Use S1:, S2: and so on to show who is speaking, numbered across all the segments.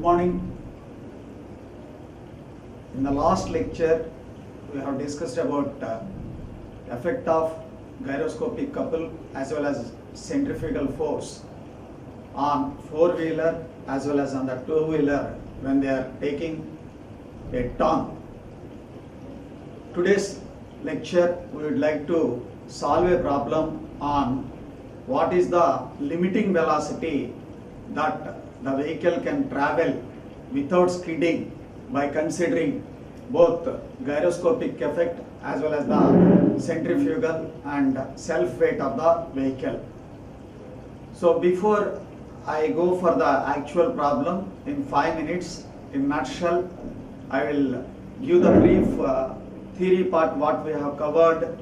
S1: Good morning. In the last lecture, we have discussed about effect of gyroscopic couple as well as centrifugal force on four-wheeler as well as on the two-wheeler when they are taking a turn. Today's lecture, we would like to solve a problem on what is the limiting velocity that the vehicle can travel without skidding by considering both gyroscopic effect as well as the centrifugal and self weight of the vehicle. So before I go for the actual problem, in 5 minutes, in nutshell, I will give the brief theory part what we have covered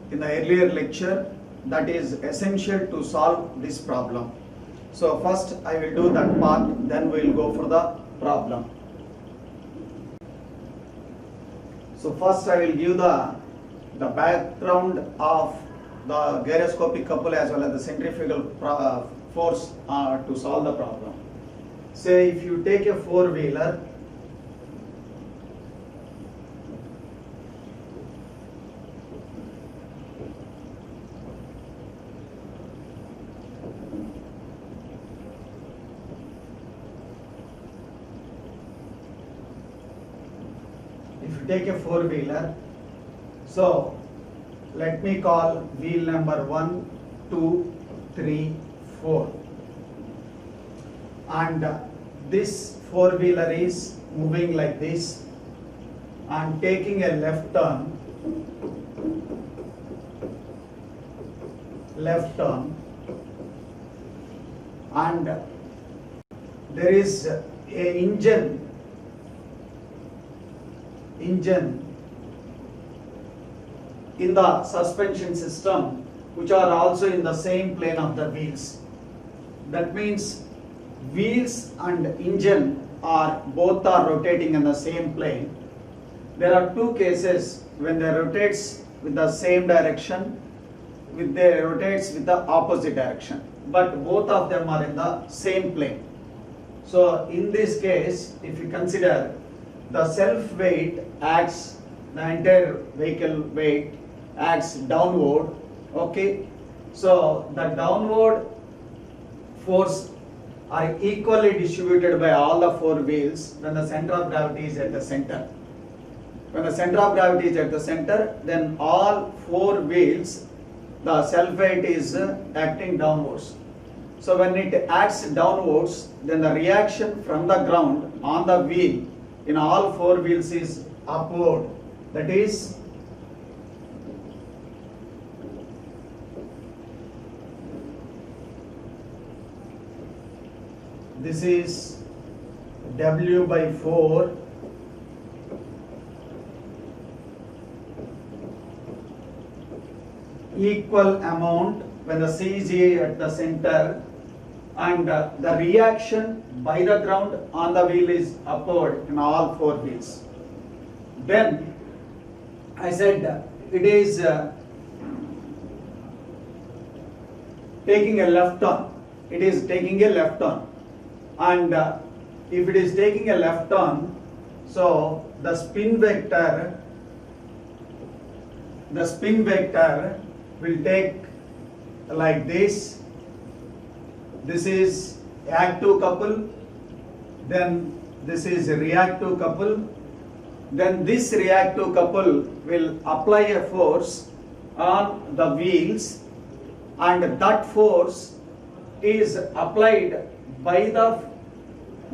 S1: in the earlier lecture that is essential to solve this problem. So first I will do that part, then we will go for the problem. So first I will give the background of the gyroscopic couple as well as the centrifugal force to solve the problem. Say if you take a four-wheeler, so let me call wheel number 1, 2, 3, 4, and this four-wheeler is moving like this and taking a left turn, and there is a engine in the suspension system which are also in the same plane of the wheels. That means wheels and engine both are rotating in the same plane. There are two cases when they rotates with the same direction, they rotates with the opposite direction, but both of them are in the same plane. So in this case, if you consider the self weight acts, the entire vehicle weight acts downward, okay. So the downward force are equally distributed by all the four wheels when the center of gravity is at the center. When the center of gravity is at the center, then all four wheels, the self weight is acting downwards. So when it acts downwards, then the reaction from the ground on the wheel in all four wheels is upward. That is this is W by 4 equal amount when the C is at the center, and the reaction by the ground on the wheel is upward in all four wheels. Then I said it is taking a left turn. It is taking a left turn, and if it is taking a left turn, so the spin vector will take like this. This is active couple, then this is reactive couple, then this reactive couple will apply a force on the wheels, and that force is applied by the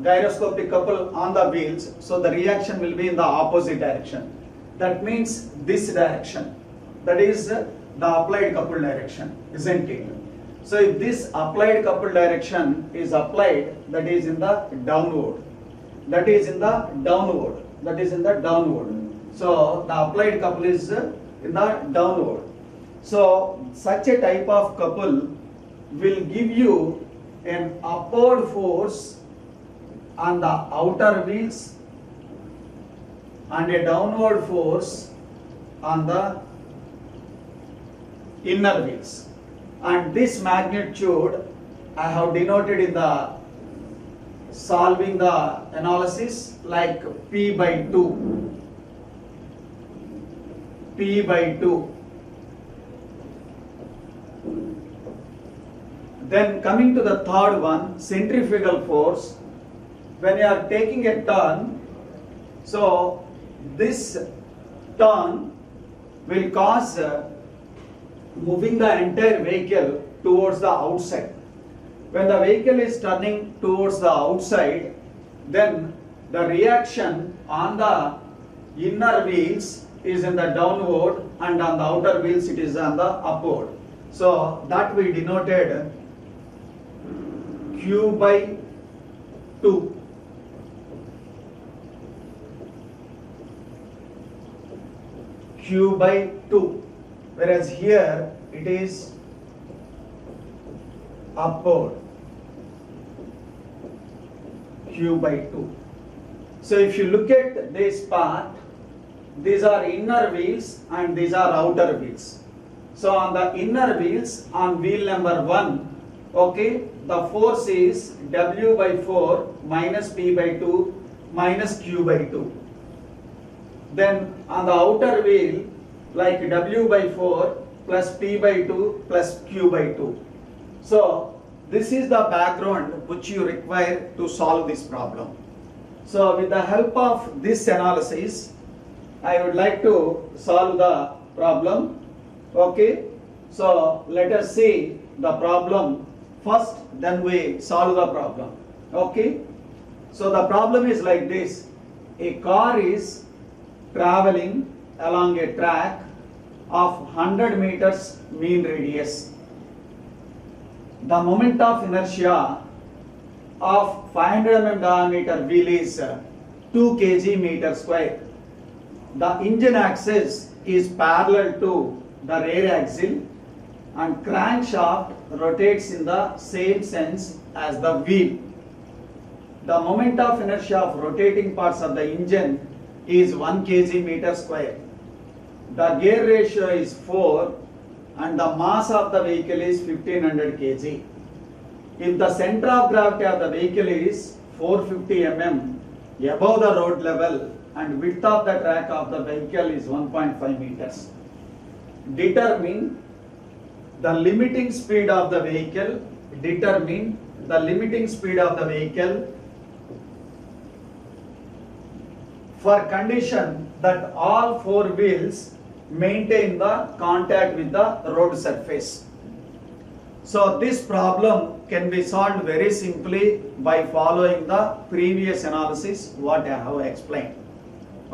S1: gyroscopic couple on the wheels, so the reaction will be in the opposite direction. That means this direction, that is the applied couple direction, isn't it? So if this applied couple direction is applied, that is in the downward. So the applied couple is in the downward. So such a type of couple will give you an upward force on the outer wheels and a downward force on the inner wheels. And this magnitude I have denoted in the solving the analysis like P by 2. P by 2. Then coming to the third one, centrifugal force. When you are taking a turn, so this turn will cause moving the entire vehicle towards the outside. When the vehicle is turning towards the outside, then the reaction on the inner wheels is in the downward, and on the outer wheels it is on the upward. So that we denoted Q by 2. Q by 2. Whereas here it is upward. Q by 2. So if you look at this part, these are inner wheels and these are outer wheels. So on the inner wheels, on wheel number 1, okay, the force is W by 4 minus P by 2 minus Q by 2. Then on the outer wheel, like W by 4 plus P by 2 plus Q by 2. So this is the background which you require to solve this problem. So with the help of this analysis, I would like to solve the problem. Okay, so let us see the problem first, then we solve the problem. Okay, so the problem is like this. A car is traveling along a track of 100 meters mean radius. The moment of inertia of 500 mm diameter wheel is 2 kg meter square. The engine axis is parallel to the rear axle and crankshaft rotates in the same sense as the wheel. The moment of inertia of rotating parts of the engine is 1 kg meter square. The gear ratio is 4 and the mass of the vehicle is 1500 kg. If the center of gravity of the vehicle is 450 mm above the road level and width of the track of the vehicle is 1.5 meters, determine the limiting speed of the vehicle. Determine the limiting speed of the vehicle for condition that all four wheels maintain the contact with the road surface. So this problem can be solved very simply by following the previous analysis what I have explained.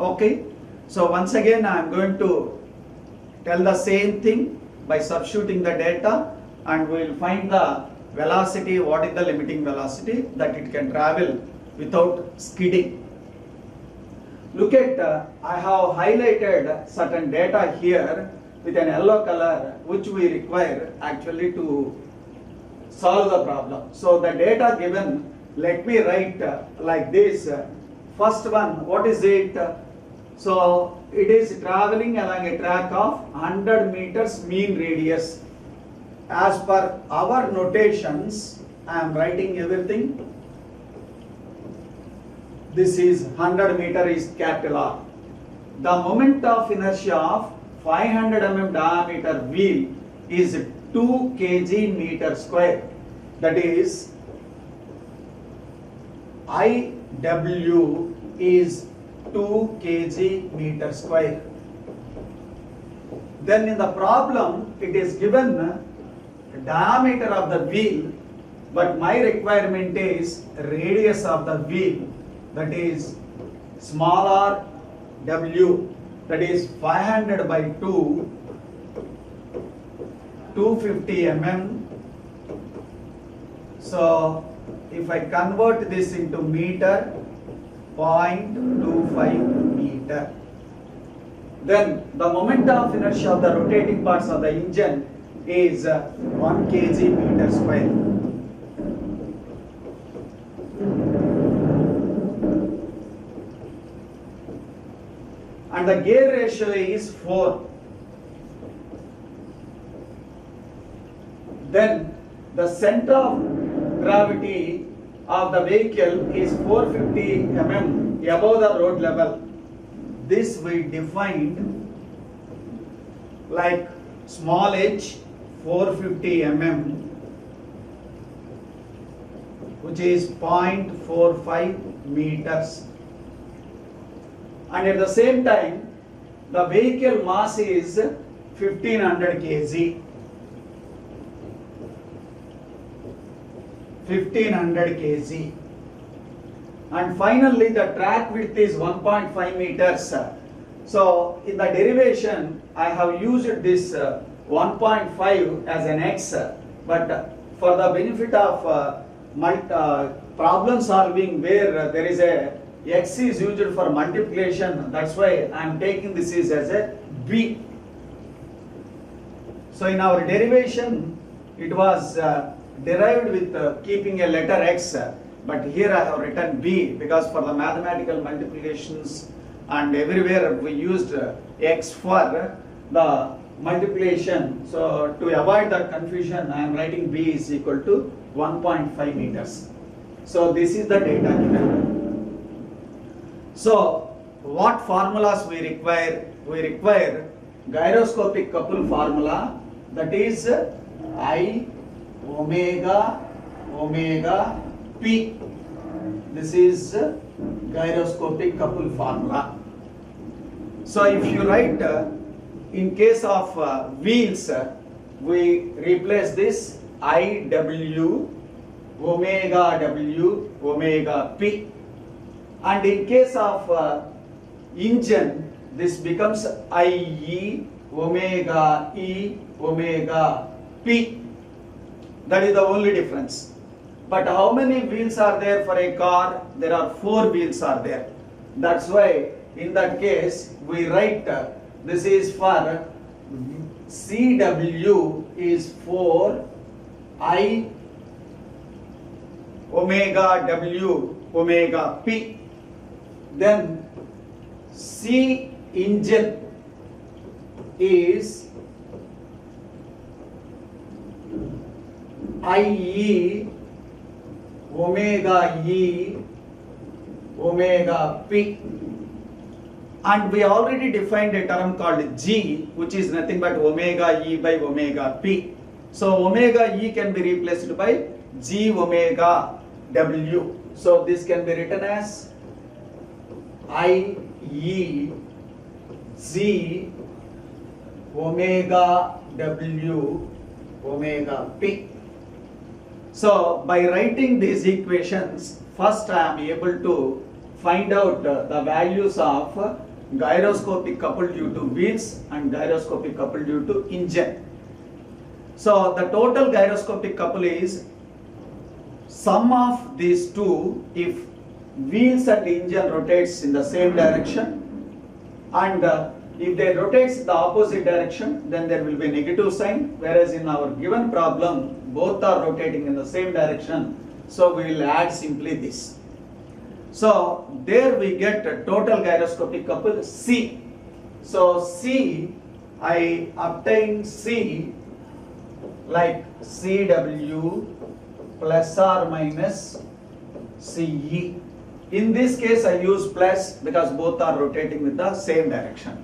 S1: Okay, so once again I am going to tell the same thing by substituting the data, and we will find the velocity, what is the limiting velocity that it can travel without skidding. Look at, I have highlighted certain data here with an yellow color which we require actually to solve the problem. So the data given, let me write like this. First one, what is it? So it is traveling along a track of 100 meters mean radius. As per our notations, I am writing everything. This is 100 meter is capital R. The moment of inertia of 500 mm diameter wheel is 2 kg meter square. That is IW is 2 kg meter square. Then in the problem it is given diameter of the wheel, but my requirement is radius of the wheel, that is small r W, that is 500 by 2, 250 mm. So if I convert this into meter, 0.25 meter. Then the moment of inertia of the rotating parts of the engine is 1 kg meter square. And the gear ratio is 4. Then the center of gravity of the vehicle is 450 mm above the road level. This we defined like small h 450 mm, which is 0.45 meters. And at the same time, the vehicle mass is 1500 kg. 1500 kg. And finally, the track width is 1.5 meters. So, in the derivation, I have used this 1.5 as an x, but for the benefit of problem solving where there is a x is used for multiplication, that's why I am taking this is as a b. So, in our derivation, it was derived with keeping a letter x, but here I have written b because for the mathematical multiplications and everywhere we used x for the multiplication. So to avoid that confusion, I am writing b is equal to 1.5 meters. So this is the data given. So what formulas we require? We require gyroscopic couple formula, that is I omega p. This is gyroscopic couple formula. So if you write in case of wheels, we replace this IW omega p, and in case of engine, this becomes IE omega p. That is the only difference. But how many wheels are there for a car? There are 4 wheels are there. That's why in that case we write this is for CW is 4 I omega p. Then C engine is IE omega p. And we already defined a term called G, which is nothing but omega E by omega p. So omega E can be replaced by G omega W. So this can be written as I E Z omega W omega p. So by writing these equations, first I am able to find out the values of gyroscopic couple due to wheels and gyroscopic couple due to engine. So the total gyroscopic couple is sum of these two if wheels and engine rotates in the same direction, and if they rotates in the opposite direction, then there will be a negative sign, whereas in our given problem both are rotating in the same direction, so we will add simply this. So there we get a total gyroscopic couple C. So C, I obtain C like CW plus or minus CE. In this case I use plus because both are rotating with the same direction.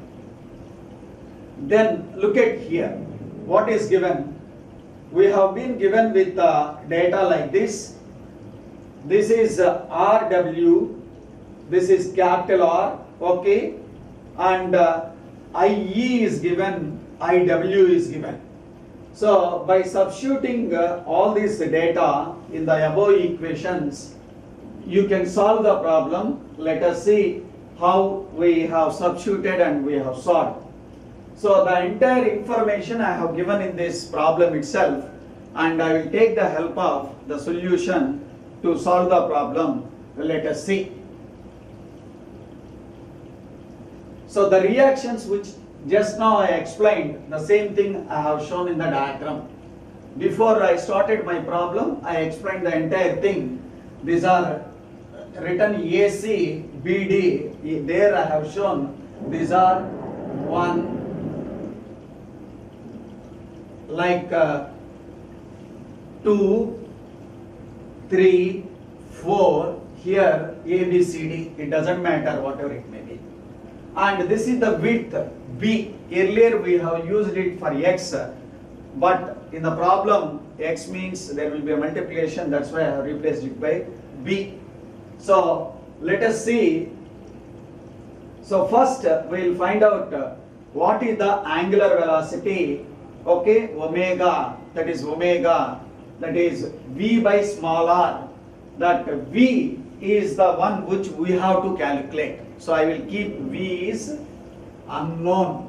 S1: Then look at here, what is given? We have been given with data like this. This is RW, this is capital R, okay, and IE is given, IW is given. So by substituting all this data in the above equations, you can solve the problem. Let us see how we have substituted and we have solved. So the entire information I have given in this problem itself, and I will take the help of the solution to solve the problem. Let us see. So the reactions which just now I explained, the same thing I have shown in the diagram. Before I started my problem, I explained the entire thing. These are written AC, BD. There I have shown these are 1, like 2, 3, 4, here A, B, C, D, it doesn't matter whatever it may be. And this is the width B. Earlier we have used it for X, but in the problem X means there will be a multiplication, that's why I have replaced it by B. So let us see. So first we will find out what is the angular velocity, okay, omega, that is V by small r. That V is the one which we have to calculate. So I will keep V is unknown.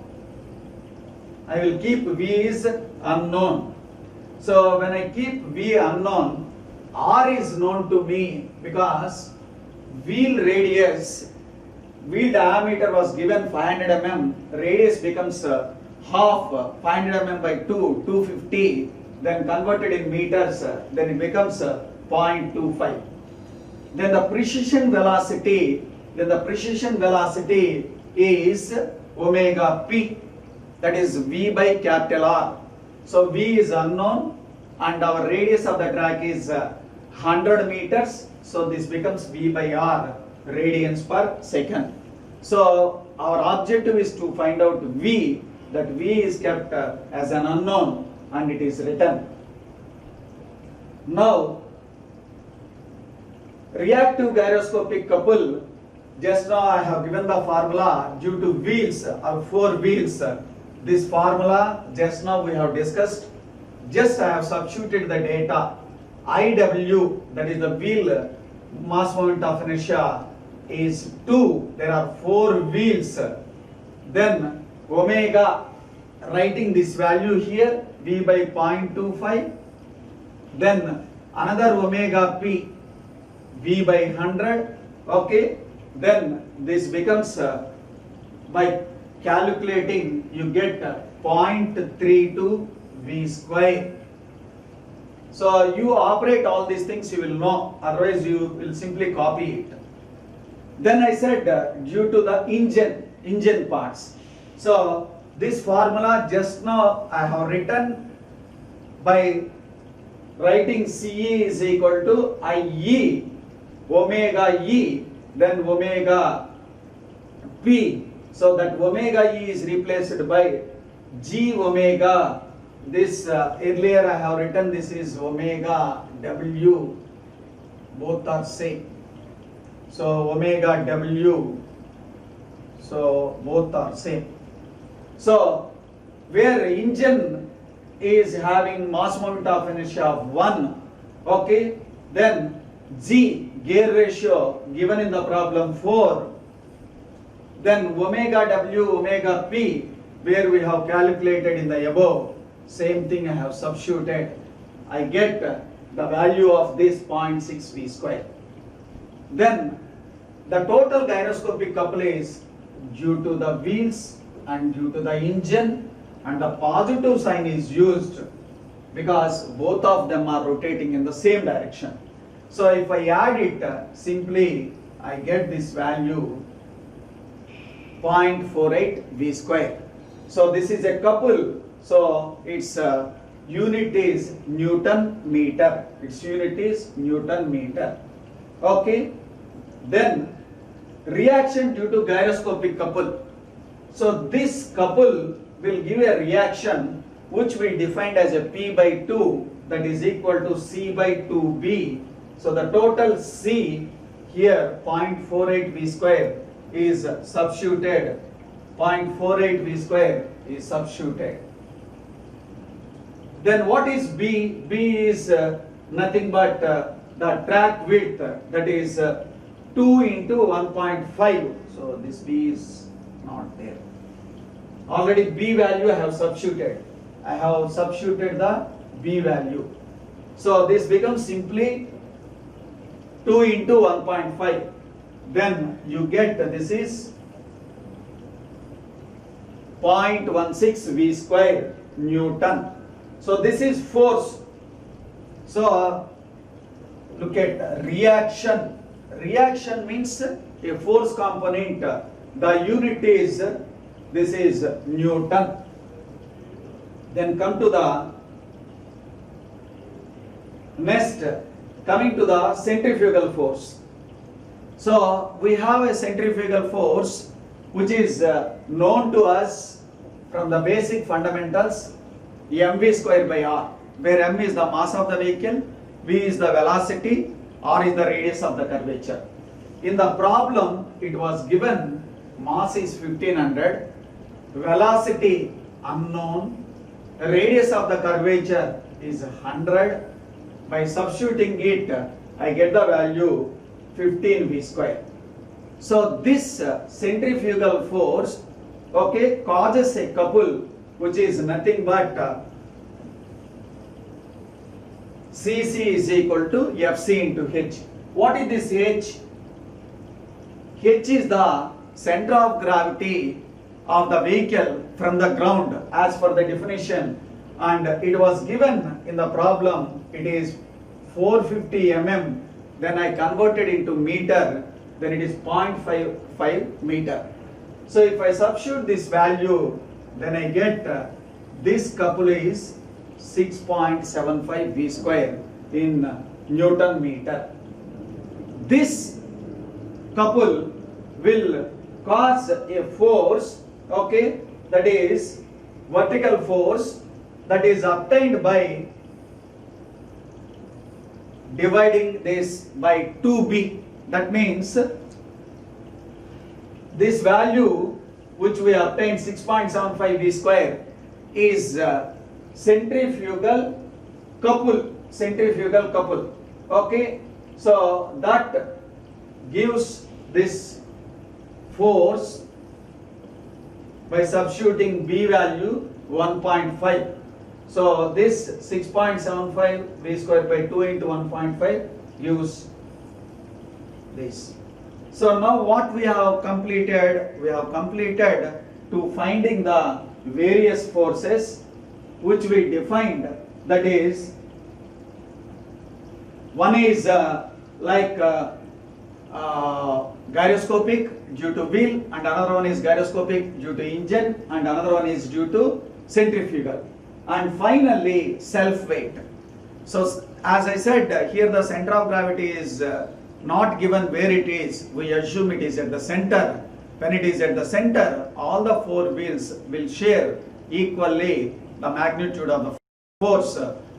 S1: So when I keep V unknown, R is known to me because wheel diameter was given 500 mm, radius becomes half 500 mm by 250, then converted in meters, then it becomes 0.25. Then the precision velocity is omega p, that is V by capital R. So V is unknown and our radius of the track is 100 meters. So this becomes V by R, radians per second. So our objective is to find out V, that V is kept as an unknown and it is written. Now, reactive gyroscopic couple, just now I have given the formula due to wheels or 4 wheels. This formula just now we have discussed. Just I have substituted the data. IW, that is the wheel mass moment of inertia, is 2. There are 4 wheels. Then omega, writing this value here, V by 0.25. Then another omega P, V by 100. Okay. Then this becomes, by calculating, you get 0.32 V square. So you operate all these things, you will know, otherwise you will simply copy it. Then I said due to the engine parts. So this formula just now I have written by writing CE is equal to IE omega E, then omega P. So that omega E is replaced by G omega. This earlier I have written this is omega W. Both are same. So omega W. So both are same. So where engine is having mass moment of inertia of 1, okay, then G, gear ratio given in the problem 4, then omega W, omega P, where we have calculated in the above, same thing I have substituted. I get the value of this 0.6 V square. Then the total gyroscopic couple is due to the wheels and due to the engine, and the positive sign is used because both of them are rotating in the same direction. So if I add it, simply I get this value 0.48 V square. So this is a couple. So its unit is Newton meter. Okay. Then reaction due to gyroscopic couple. So this couple will give a reaction which we defined as a P by 2, that is equal to C by 2B. So the total C here 0.48 V square is substituted. 0.48 V square is substituted. Then what is B? B is nothing but the track width, that is 2 into 1.5. So this B is not there. Already B value I have substituted. I have substituted the B value. So this becomes simply 2 into 1.5. Then you get this is 0.16 V square Newton. So this is force. So look at reaction. Reaction means a force component. The unit is, this is Newton. Then come to the next coming to the centrifugal force. So we have a centrifugal force which is known to us from the basic fundamentals, mv square by r, where m is the mass of the vehicle, v is the velocity, r is the radius of the curvature. In the problem it was given mass is 1500, velocity unknown, radius of the curvature is 100. By substituting it, I get the value 15 v square. So this centrifugal force, okay, causes a couple which is nothing but Cc is equal to Fc into h. What is this h? H is the center of gravity of the vehicle from the ground as per the definition, and it was given in the problem it is 450 mm, then I converted into meter, then it is 0.55 meter. So if I substitute this value, then I get this couple is 6.75 v square in Newton meter. This couple will cause a force, okay, that is vertical force, that is obtained by dividing this by 2b. That means this value which we obtained 6.75 v square is centrifugal couple, okay. So that gives this force by substituting b value 1.5. So this 6.75 v square by 2 into 1.5 gives this. So now what we have completed? We have completed to finding the various forces which we defined, that is one is gyroscopic due to wheel, and another one is gyroscopic due to engine, and another one is due to centrifugal, and finally self weight. So as I said, here the center of gravity is not given where it is, we assume it is at the center. When it is at the center, all the four wheels will share equally the magnitude of the force,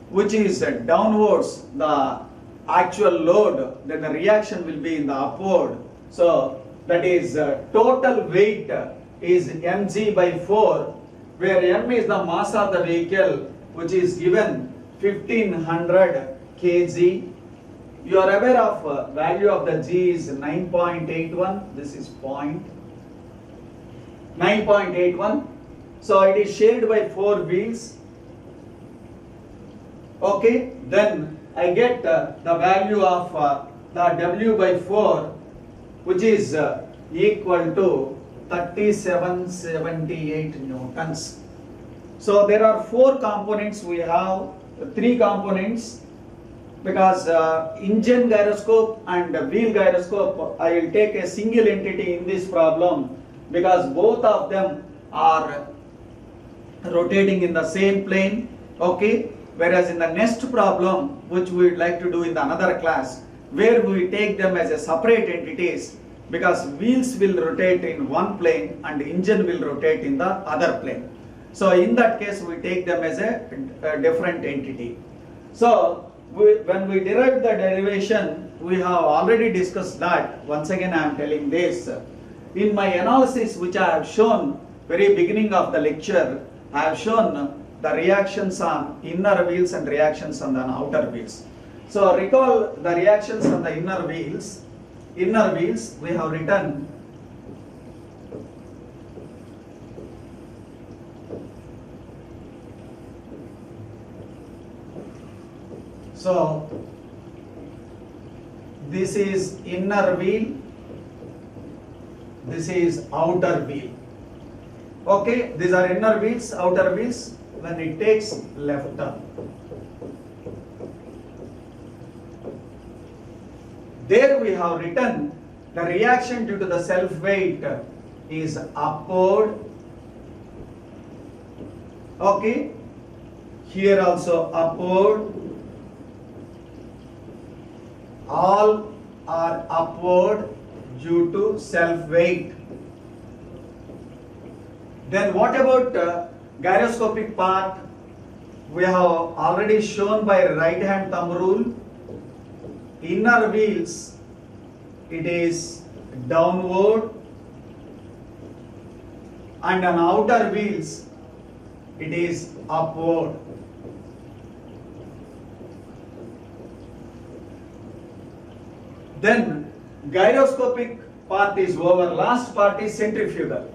S1: which is downwards the actual load, then the reaction will be in the upward. So that is total weight is mg by 4, where m is the mass of the vehicle, which is given 1500 kg. You are aware of value of the g is 9.81. This is 9.81. So it is shared by 4 wheels. Okay, then I get the value of the W by 4, which is equal to 3778 newtons. So there are 4 components. We have 3 components, because engine gyroscope and wheel gyroscope, I will take a single entity in this problem, because both of them are rotating in the same plane, okay. Whereas in the next problem, which we would like to do in the another class, where we take them as a separate entities, because wheels will rotate in one plane and engine will rotate in the other plane. So in that case, we take them as a different entity. So when we derive the derivation, we have already discussed that. Once again, I am telling this. In my analysis, which I have shown very beginning of the lecture, I have shown the reactions on inner wheels and reactions on the outer wheels. So recall the reactions on the inner wheels. Inner wheels, we have written so this is inner wheel, this is outer wheel. Okay, these are inner wheels, outer wheels. When it takes left turn, there we have written the reaction due to the self weight is upward. Okay, here also upward. all are upward due to self weight. Then what about gyroscopic part? We have already shown by right hand thumb rule. Inner wheels, it is downward, and on outer wheels it is upward. Then gyroscopic part is over, last part is centrifugal.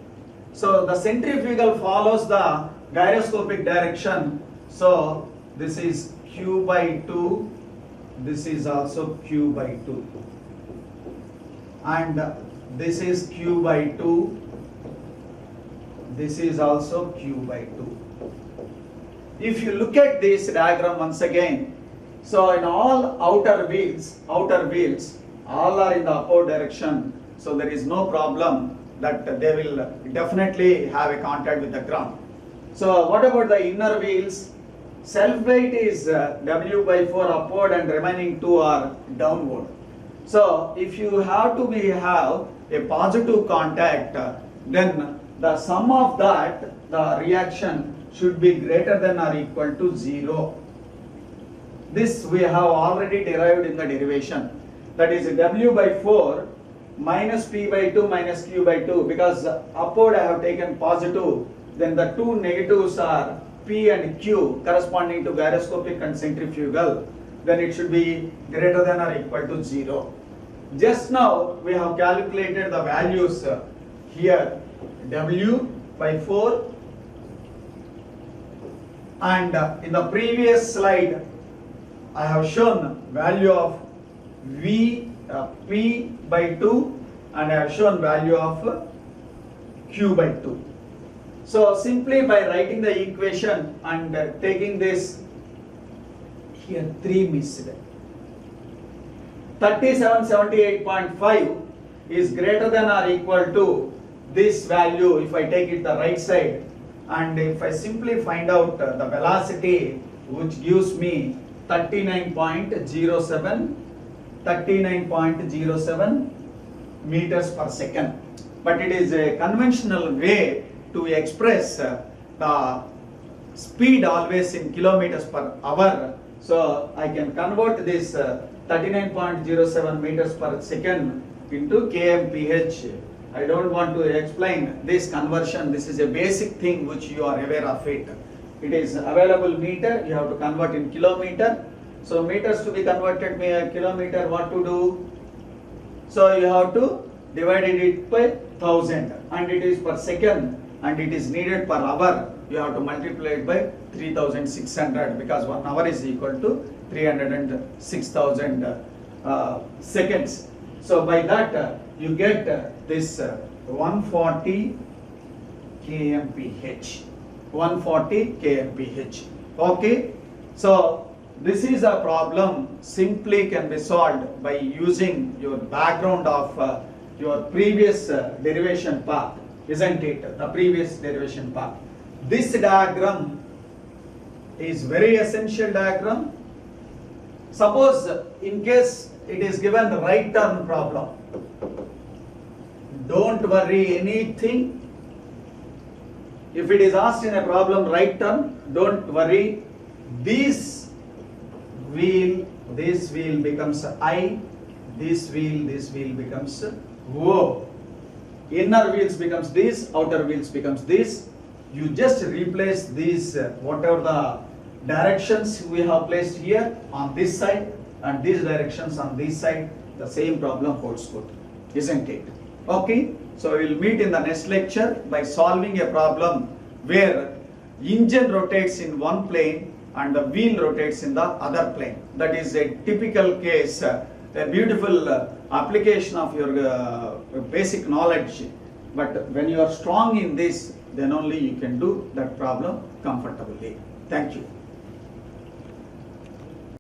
S1: So the centrifugal follows the gyroscopic direction. So this is Q by 2, this is also Q by 2, and this is Q by 2, this is also Q by 2. If you look at this diagram once again, so in all outer wheels, all are in the upward direction, so there is no problem that they will definitely have a contact with the ground. So what about the inner wheels? Self weight is W by 4 upward and remaining 2 are downward. So if you have a positive contact, then the sum of that, the reaction should be greater than or equal to 0. This we have already derived in the derivation. That is W by 4 minus P by 2 minus Q by 2. Because upward I have taken positive, then the two negatives are P and Q corresponding to gyroscopic and centrifugal. Then it should be greater than or equal to 0. Just now we have calculated the values here. W by 4, and in the previous slide I have shown value of P by 2, and I have shown value of Q by 2. So simply by writing the equation and taking this here, 3 missed. 3778.5 is greater than or equal to this value if I take it the right side, and if I simply find out the velocity, which gives me 39.07 meters per second. But it is a conventional way to express the speed always in kilometers per hour. So I can convert this 39.07 meters per second into kmph. I don't want to explain this conversion. This is a basic thing which you are aware of it. It is available meter, you have to convert in kilometer. So meters to be converted kilometer, what to do? So you have to divide it by 1000, and it is per second, and it is needed per hour. You have to multiply it by 3600, because 1 hour is equal to 306,000 seconds. So by that you get this 140 kmph. 140 kmph. Okay. So this is a problem simply can be solved by using your background of your previous derivation path, isn't it? The previous derivation path. This diagram is very essential diagram. Suppose in case it is given the right turn problem, don't worry anything. If it is asked in a problem right turn, don't worry. This wheel becomes I, this wheel becomes O. Inner wheels becomes this, outer wheels becomes this. You just replace these whatever the directions we have placed here on this side, and these directions on this side. The same problem holds good, isn't it? Okay, so we will meet in the next lecture by solving a problem where engine rotates in one plane and the wheel rotates in the other plane. That is a typical case, a beautiful application of your basic knowledge. But when you are strong in this, then only you can do that problem comfortably. Thank you.